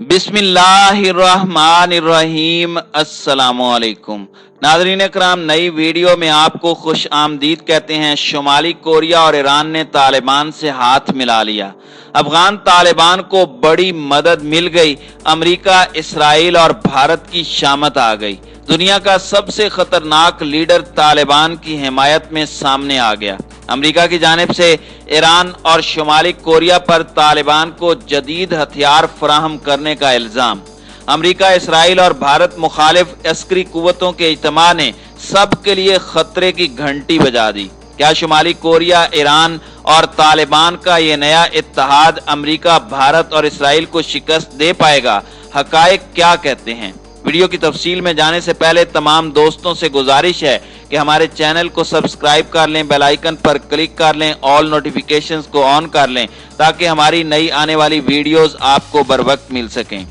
बिस्मिल्लाहिर्रहमानिर्रहीम। अस्सलामुअलैकुम नाज़रीन इकराम, नई वीडियो में आपको खुश आमदीद कहते हैं। शुमाली कोरिया और ईरान ने तालिबान से हाथ मिला लिया। अफगान तालिबान को बड़ी मदद मिल गई। अमेरिका, इसराइल और भारत की शामत आ गई। दुनिया का सबसे खतरनाक लीडर तालिबान की हिमायत में सामने आ गया। अमेरिका की जानिब से ईरान और शुमाली कोरिया पर तालिबान को जदीद हथियार फराहम करने का इल्ज़ाम। अमेरिका, इसराइल और भारत मुखालिफ अस्करी कुव्वतों के इज्तिमा ने सब के लिए खतरे की घंटी बजा दी। क्या शुमाली कोरिया, ईरान और तालिबान का ये नया इत्तेहाद अमेरिका, भारत और इसराइल को शिकस्त दे पाएगा? हकायक क्या कहते हैं? वीडियो की तफसील में जाने से पहले तमाम दोस्तों से गुजारिश है कि हमारे चैनल को सब्सक्राइब कर लें, बेल आइकन पर क्लिक कर लें, ऑल नोटिफिकेशंस को ऑन कर लें ताकि हमारी नई आने वाली वीडियोस आपको बर वक्त मिल सकें।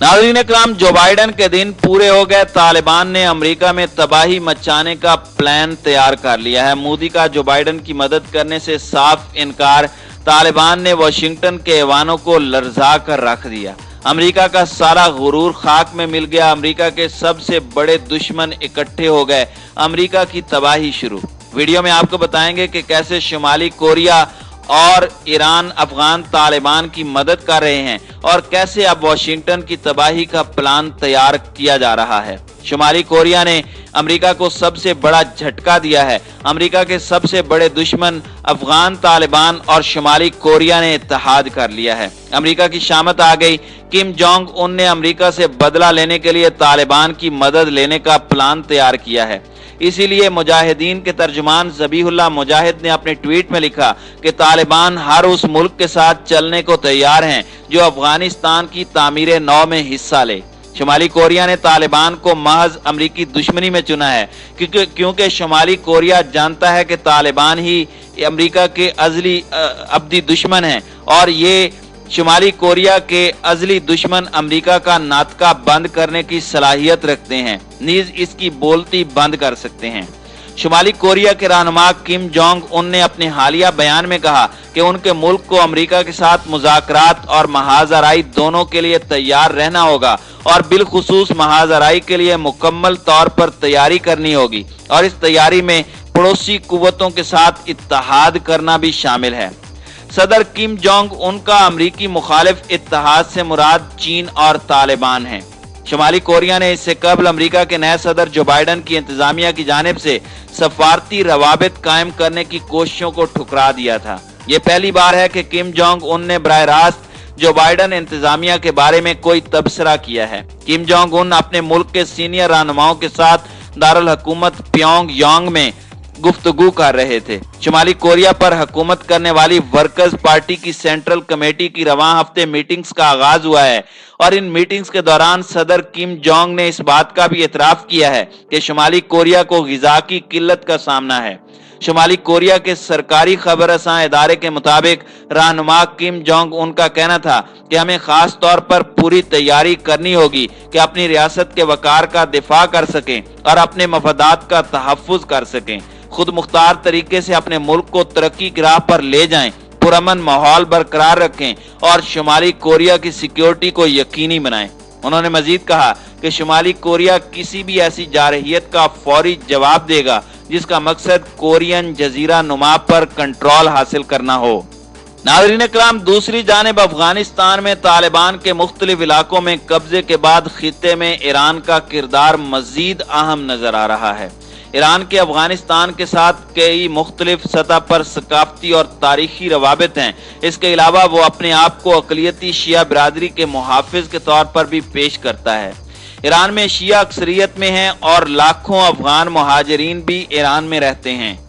नाज़रीन इकराम, जो बाइडन के दिन पूरे हो गए। तालिबान ने अमेरिका में तबाही मचाने का प्लान तैयार कर लिया है। मोदी का जो बाइडन की मदद करने से साफ इनकार। तालिबान ने वाशिंगटन के ऐवानों को लर्जा कर रख दिया। अमेरिका का सारा गुरूर खाक में मिल गया। अमेरिका के सबसे बड़े दुश्मन इकट्ठे हो गए। अमेरिका की तबाही शुरू। वीडियो में आपको बताएंगे कि कैसे शुमाली कोरिया और ईरान अफगान तालिबान की मदद कर रहे हैं और कैसे अब वाशिंगटन की तबाही का प्लान तैयार किया जा रहा है। शुमाली कोरिया ने अमेरिका को सबसे बड़ा झटका दिया है। अमेरिका के सबसे बड़े दुश्मन अफगान तालिबान और शुमाली कोरिया ने इत्तेहाद कर लिया है। अमेरिका की शामत आ गई। किम जोंग उन ने अमेरिका से बदला लेने के लिए तालिबान की मदद लेने का प्लान तैयार किया है। इसीलिए मुजाहिदीन के तर्जुमान ज़बीहुल्लाह मुजाहिद ने अपने ट्वीट में लिखा कि तालिबान हर उस मुल्क के साथ चलने को तैयार हैं जो अफगानिस्तान की तामीर नौ में हिस्सा ले। शुमाली कोरिया ने तालिबान को महज अमरीकी दुश्मनी में चुना है क्योंकि शुमाली कोरिया जानता है कि तालिबान ही अमरीका के अब्दी दुश्मन हैं और ये शुमाली कोरिया के अजली दुश्मन अमेरिका का नाटका बंद करने की सलाहियत रखते हैं, नीज इसकी बोलती बंद कर सकते हैं। शुमाली कोरिया के रहनुमा किम जोंग उन ने अपने हालिया बयान में कहा कि उनके मुल्क को अमेरिका के साथ मुज़ाकरात और महाजराई दोनों के लिए तैयार रहना होगा और बिलखुसूस महाजराई के लिए मुकम्मल तौर पर तैयारी करनी होगी और इस तैयारी में पड़ोसी कुव्वतों के साथ इत्तेहाद करना भी शामिल है। सदर किम जोंग उनका अमरीकी मुखालिफ इत्तेहाद से मुराद चीन और तालिबान है। शुमाली कोरिया ने इससे कबल अमेरिका के नए सदर जो बाइडन की इंतजामिया की जानिब से सफारती रवाबित कायम करने की कोशिशों को ठुकरा दिया था। ये पहली बार है कि किम जोंग उन ने बराह रास्त जो बाइडन इंतजामिया के बारे में कोई तबसरा किया है। किम जोंग उन अपने मुल्क के सीनियर रहनुमाओं के साथ दारुल हुकूमत प्योंगयांग में गुफ्तगू कर रहे थे। शुमाली कोरिया पर हुकूमत करने वाली वर्कर्स पार्टी की सेंट्रल कमेटी की रवां हफ्ते मीटिंग्स का आगाज हुआ है और इन मीटिंग्स के दौरान सदर किम जोंग ने इस बात का भी एतराफ किया है कि शुमाली कोरिया को ग़िज़ा की किल्लत का सामना है। शुमाली कोरिया के सरकारी खबर रसां इदारे के मुताबिक रहनुमा किम जोंग उनका कहना था कि हमें खास तौर पर पूरी तैयारी करनी होगी कि अपनी रियासत के वकार का दिफा कर सकें और अपने मफादात का तहफ़्फ़ुज़ कर सकें, खुद मुख्तार तरीके से अपने मुल्क को तरक्की की राह पर ले जाएं, पुरअमन माहौल बरकरार रखें और शुमाली कोरिया की सिक्योरिटी को यकीनी बनाएं। उन्होंने मजीद कहा कि शुमाली कोरिया किसी भी ऐसी जारहियत का फौरी जवाब देगा जिसका मकसद कोरियन जजीरा नुमा पर कंट्रोल हासिल करना हो। नाज़रीन इकराम, दूसरी जानिब अफगानिस्तान में तालिबान के मुख्तलिफ इलाकों में कब्जे के बाद खित्ते में ईरान का किरदार मजीद अहम नजर आ रहा है। ईरान के अफगानिस्तान के साथ कई मुख्तलिफ सतह पर सकाफती और तारीखी रवाबित हैं। इसके अलावा वो अपने आप को अक़लियती शिया बिरादरी के मुहाफ़िज़ के तौर पर भी पेश करता है। ईरान में शिया अक्सरियत में हैं और लाखों अफगान मुहाजिरीन भी ईरान में रहते हैं।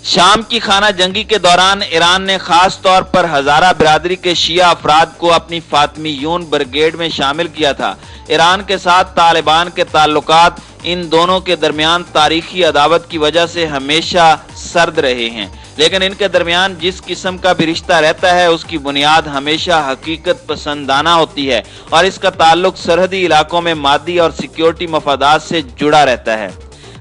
शाम की खाना जंगी के दौरान ईरान ने खास तौर पर हजारा बिरादरी के शिया अफराद को अपनी फातिमीयून ब्रिगेड में शामिल किया था। ईरान के साथ तालिबान के ताल्लुकात इन दोनों के दरमियान तारीखी अदावत की वजह से हमेशा सर्द रहे हैं, लेकिन इनके दरमियान जिस किस्म का भी रिश्ता रहता है उसकी बुनियाद हमेशा हकीकत पसंदाना होती है और इसका ताल्लुक सरहदी इलाकों में मादी और सिक्योरिटी मफादात से जुड़ा रहता है।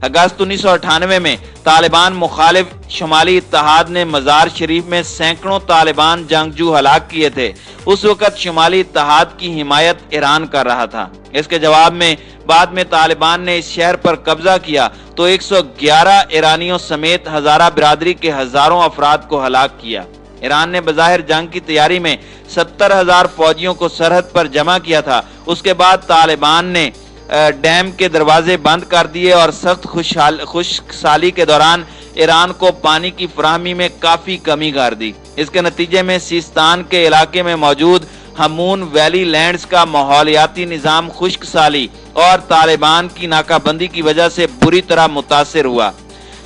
अगस्त 1998 में तालिबान मुखालिफ शुमाली इत्तेहाद ने मज़ार शरीफ में सैकड़ों तालिबान जंगजू हलाक किए थे। उस वक्त शुमाली इत्तेहाद की हिमायत ईरान कर रहा था। इसके जवाब में बाद में तालिबान ने इस शहर पर कब्जा किया तो 111 ईरानियों समेत हजारा बिरादरी के हजारों अफराद को हलाक किया। ईरान ने बज़ाहिर जंग की तैयारी में 70,000 फौजियों को सरहद पर जमा किया था। उसके बाद तालिबान ने डैम के दरवाजे बंद कर दिए और सख्त खुशकसाली के दौरान ईरान को पानी की फराहमी में काफी कमी कर दी। इसके नतीजे में सिस्तान के इलाके में मौजूद हमून वैली लैंड्स का माहौलियाती निज़ाम खुशकसाली और तालिबान की नाकाबंदी की वजह से बुरी तरह मुतासिर हुआ।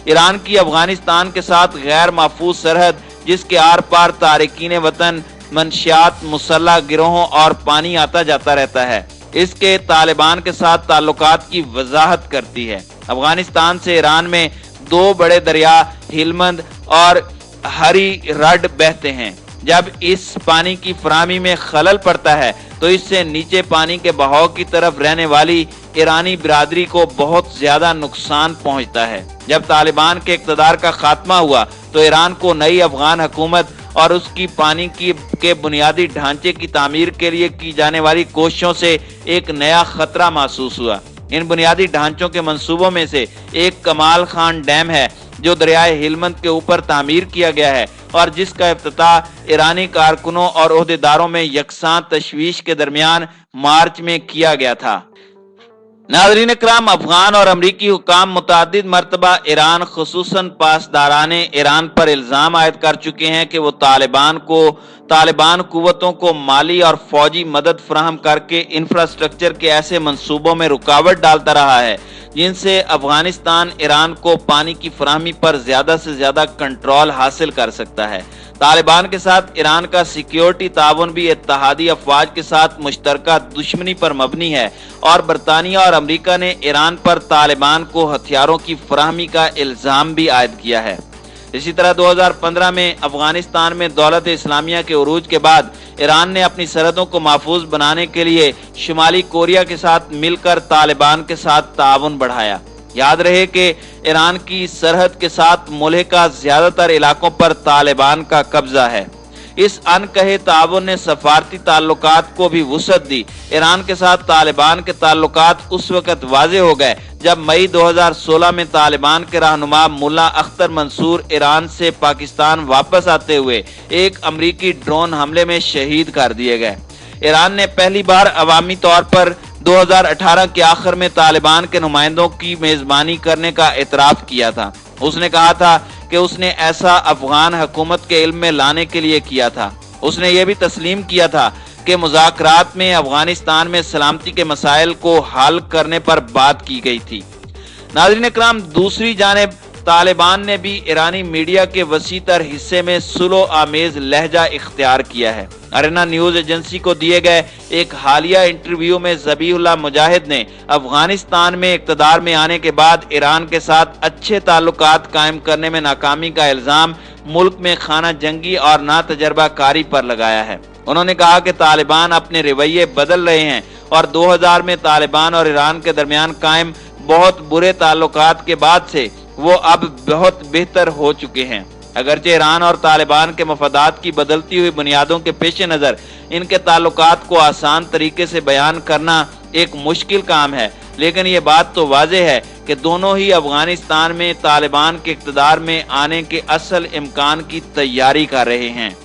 ईरान की अफगानिस्तान के साथ गैर महफूज सरहद, जिसके आर पार तारिकीन वतन, मंशियात, मुसल्लह गिरोहों और पानी आता जाता रहता है, इसके तालिबान के साथ ताल्लुकात की वजाहत करती है। अफगानिस्तान से ईरान में दो बड़े दरिया हिलमंद और हरी रड बहते हैं। जब इस पानी की फराहमी में खलल पड़ता है तो इससे नीचे पानी के बहाव की तरफ रहने वाली ईरानी बिरादरी को बहुत ज्यादा नुकसान पहुंचता है। जब तालिबान के इक़्तिदार का खात्मा हुआ तो ईरान को नई अफगान हुकूमत और उसकी पानी के बुनियादी ढांचे की तामीर के लिए की जाने वाली कोशिशों से एक नया खतरा महसूस हुआ। इन बुनियादी ढांचों के मंसूबों में से एक कमाल खान डैम है, जो दरियाए हिलमंद के ऊपर तामीर किया गया है और जिसका इफ्तिताह ईरानी कारकुनों और ओहदेदारों में यकसां तशवीश के दरमियान मार्च में किया गया था। नाज़रीन इकराम, अफगान और अमरीकी हुकाम मुतअद्दिद मरतबा ईरान खुसूसन पासदाराने ईरान पर इल्ज़ाम आयद कर चुके हैं कि वो तालिबान कुव्वतों को माली और फौजी मदद फराहम करके इंफ्रास्ट्रक्चर के ऐसे मंसूबों में रुकावट डालता रहा है जिनसे अफगानिस्तान ईरान को पानी की फराहमी पर ज्यादा से ज्यादा कंट्रोल हासिल कर सकता है। तालिबान के साथ ईरान का सिक्योरिटी ताउन भी इत्तेहादी अफवाज के साथ मुश्तरका दुश्मनी पर मबनी है और बरतानिया और अमरीका ने ईरान पर तालिबान को हथियारों की फराहमी का इल्ज़ाम भी आयद किया है। इसी तरह 2015 में अफगानिस्तान में दौलत इस्लामिया के उरूज के बाद ईरान ने अपनी सरहदों को महफूज बनाने के लिए शुमाली कोरिया के साथ मिलकर तालिबान के साथ ताउन बढ़ाया। याद रहे कि ईरान की सरहद के साथ मुल्हिका ज्यादातर इलाकों पर तालिबान का कब्जा है। इस अनकहे ताउन ने सफारती ताल्लुकात को भी वुसअत दी। ईरान के साथ तालिबान के ताल्लुकात उस वक्त वाजे हो गए जब मई 2016 में तालिबान के रहनुमा मुल्ला अख्तर मंसूर ईरान से पाकिस्तान वापस आते हुए एक अमरीकी ड्रोन हमले में शहीद कर दिए गए। ईरान ने पहली बार अवामी तौर पर 2018 के आखिर में तालिबान के नुमाइंदों की मेजबानी करने का एतराफ किया था। उसने कहा था कि उसने ऐसा अफगान हुकूमत के इल्म में लाने के लिए किया था। उसने ये भी तस्लीम किया था कि मुज़ाकरात में अफगानिस्तान में सलामती के मसाइल को हल करने पर बात की गई थी। नाज़रीन इकराम, दूसरी जानिब तालिबान ने भी ईरानी मीडिया के वसीतर हिस्से में सुलह आमेज लहजा इख्तियार किया है। अरेना न्यूज एजेंसी को दिए गए एक हालिया इंटरव्यू में ज़बीहुल्लाह मुजाहिद ने अफगानिस्तान में इक़्तिदार में आने के बाद ईरान के साथ अच्छे ताल्लुकात कायम करने में नाकामी का इल्ज़ाम मुल्क में खाना जंगी और ना तजर्बा कारी पर लगाया है। उन्होंने कहा कि तालिबान अपने रवैये बदल रहे हैं और 2000 में तालिबान और ईरान के दरमियान कायम बहुत बुरे ताल्लुकात के बाद से वो अब बहुत बेहतर हो चुके हैं। अगरचे ईरान और तालिबान के मफादात की बदलती हुई बुनियादों के पेश नज़र इनके ताल्लुकात को आसान तरीके से बयान करना एक मुश्किल काम है, लेकिन ये बात तो वाज़ेह है कि दोनों ही अफगानिस्तान में तालिबान के इक़्तिदार में आने के असल इम्कान की तैयारी कर रहे हैं।